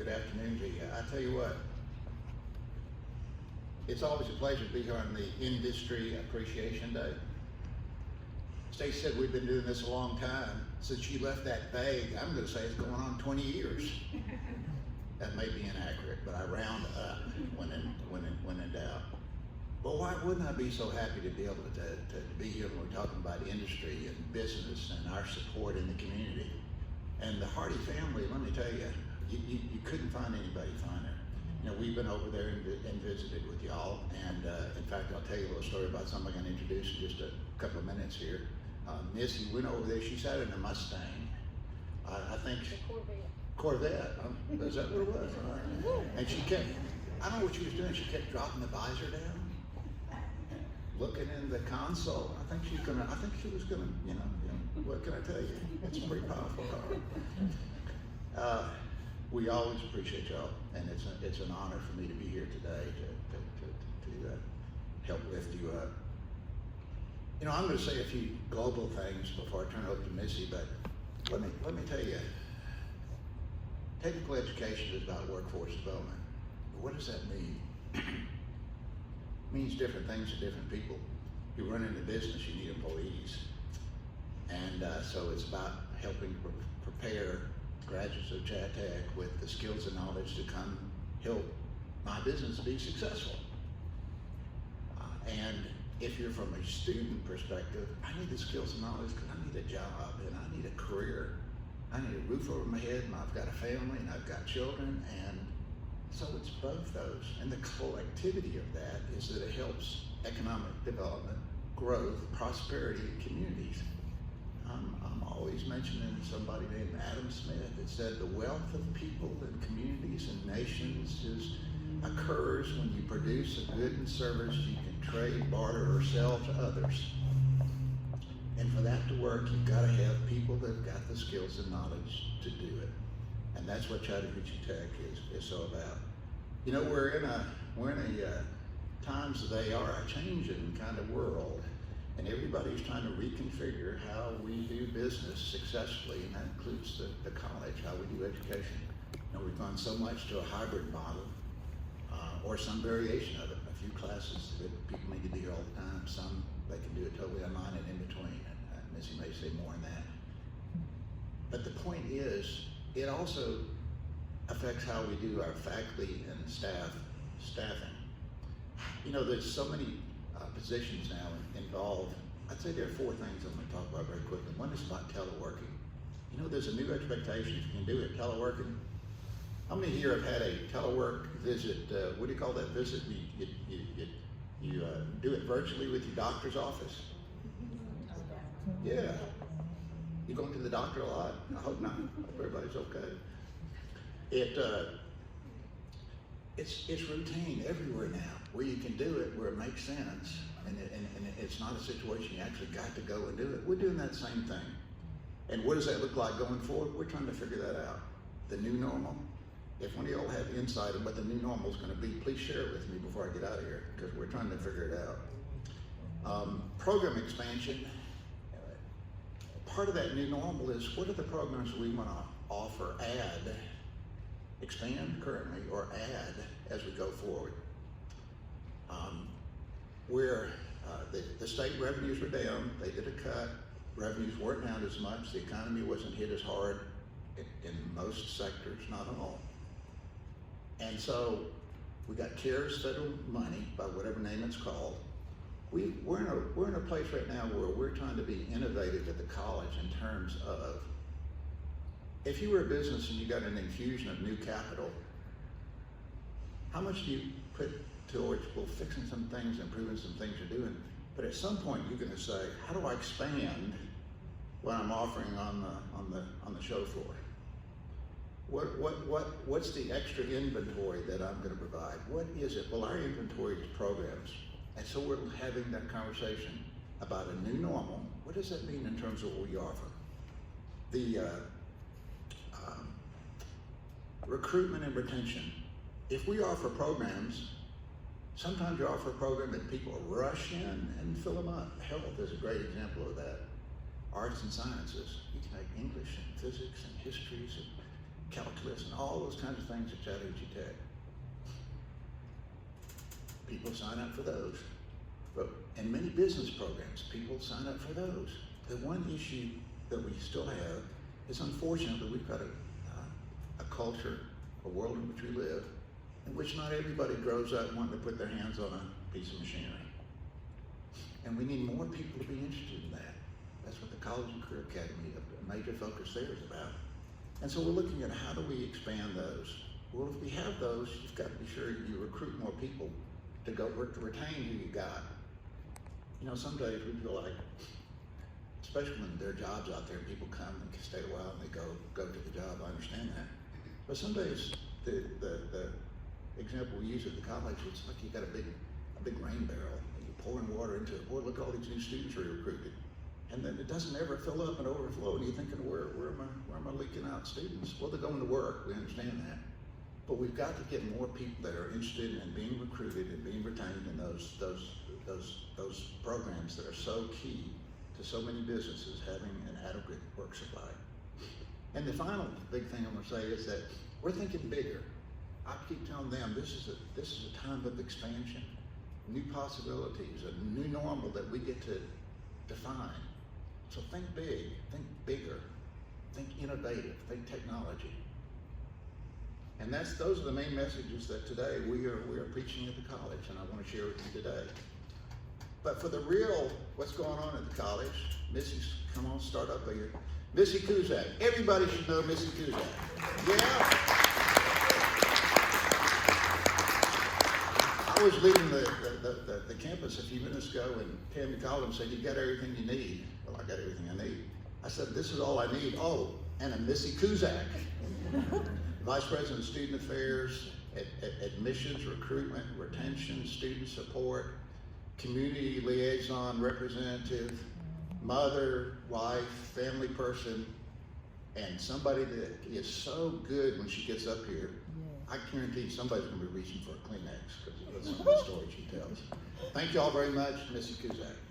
Good afternoon to you. I tell you what, it's always a pleasure to be here on the Industry Appreciation Day. Stacy said we've been doing this a long time. Since she left that bag, I'm going to say it's going on 20 years. That may be inaccurate, but I round up when in doubt. But why wouldn't I be so happy to be able to be here when we're talking about industry and business and our support in the community. And the Hardy family, let me tell you, you couldn't find anybody finer. You know, we've been over there and visited with y'all, and in fact, I'll tell you a little story about somebody I'm going to introduce in just a couple of minutes here. Missy went over there, she sat in a Mustang. I think Corvette, is that what it was? And she kept, I don't know what she was doing, she kept dropping the visor down, looking in the console. I think she was gonna, you know, what can I tell you? It's a pretty powerful car. We always appreciate y'all, and it's an honor for me to be here today to help lift you up. You know, I'm going to say a few global things before I turn it over to Missy, but let me tell you, technical education is about workforce development. What does that mean? It means different things to different people. You run into business, you need employees. And so it's about helping prepare graduates of Chattanooga with the skills and knowledge to come help my business be successful. And if you're from a student perspective, I need the skills and knowledge because I need a job and I need a career. I need a roof over my head, and I've got a family and I've got children, and so it's both those. And the collectivity of that is that it helps economic development, growth, prosperity in communities. I'm always mentioning somebody named Adam Smith that said the wealth of people and communities and nations occurs when you produce a good and service you can trade, barter, or sell to others. And for that to work, you've got to have people that have got the skills and knowledge to do it. And that's what Chattahoochee Tech is so about. You know, we're in a times they are a changing kind of world, and everybody's trying to reconfigure how we do business successfully, and that includes the college, how we do education. You know, we've gone so much to a hybrid model, or some variation of it. A few classes that people need to be here all the time, some they can do it totally online and in between, and Missy may say more on that. But the point is, it also affects how we do our faculty and staffing. You know, there's so many positions now involved. I'd say there are four things I'm going to talk about very quickly. One is about teleworking. You know, there's a new expectation. If you can do it, teleworking. How many here have had a telework visit? What do you call that visit? You do it virtually with your doctor's office? Yeah. You going to the doctor a lot? I hope not. I hope everybody's okay. It's routine everywhere now, where you can do it, where it makes sense, and it's not a situation you actually got to go and do it. We're doing that same thing. And what does that look like going forward? We're trying to figure that out. The new normal. If one of y'all have insight on what the new normal is going to be, please share it with me before I get out of here, because we're trying to figure it out. Program expansion. Part of that new normal is, what are the programs we want to offer, add, expand currently, or add as we go forward? Where the state revenues were down, they did a cut. Revenues weren't down as much. The economy wasn't hit as hard in most sectors, not all. And so we got CARES federal money, by whatever name it's called. We're in a place right now where we're trying to be innovative at the college in terms of, if you were a business and you got an infusion of new capital, how much do you put towards, well, fixing some things, improving some things you're doing? But at some point you're going to say, how do I expand what I'm offering on the show floor? What's the extra inventory that I'm going to provide? What is it? Well, our inventory is programs. And so we're having that conversation about a new normal. What does that mean in terms of what we offer? The recruitment and retention. If we offer programs, sometimes you offer a program that people rush in and fill them up. Health is a great example of that. Arts and sciences. You can make English and physics and histories. calculus, and all those kinds of things at Chattanooga Tech. People sign up for those. And many business programs, people sign up for those. The one issue that we still have is, unfortunately, we've got a culture, a world in which we live, in which not everybody grows up wanting to put their hands on a piece of machinery. And we need more people to be interested in that. That's what the College and Career Academy, a major focus there is about. And so we're looking at how do we expand those. Well, if we have those, you've got to be sure you recruit more people to go work to retain who you got. You know, some days we feel like, especially when there are jobs out there, people come and stay a while and they go to the job. I understand that. But some days the example we use at the college, it's like you got a big rain barrel and you're pouring water into it. Boy, look at all these new students we recruited. And then it doesn't ever fill up and overflow, and you're thinking, where am I leaking out students? Well, they're going to work, we understand that. But we've got to get more people that are interested in being recruited and being retained in those programs that are so key to so many businesses having an adequate work supply. And the final big thing I'm going to say is that we're thinking bigger. I keep telling them this is a time of expansion, new possibilities, a new normal that we get to define. So think big, think bigger, think innovative, think technology. And those are the main messages that today we are preaching at the college, and I want to share with you today. But for the real, what's going on at the college, Missy's, come on, start up here. Missy Kuzak. Everybody should know Missy Kuzak. Yeah. I was leaving the campus a few minutes ago, and Tammy called and said, "You got everything you need." Well, I got everything I need. I said, "This is all I need." Oh, and a Missy Kuzak. Vice President of Student Affairs, Admissions, Recruitment, Retention, Student Support, Community Liaison Representative, mother, wife, family person, and somebody that is so good when she gets up here. I guarantee somebody's going to be reaching for a Kleenex because of some of the stories she tells. Thank you all very much, Missy Kuzak.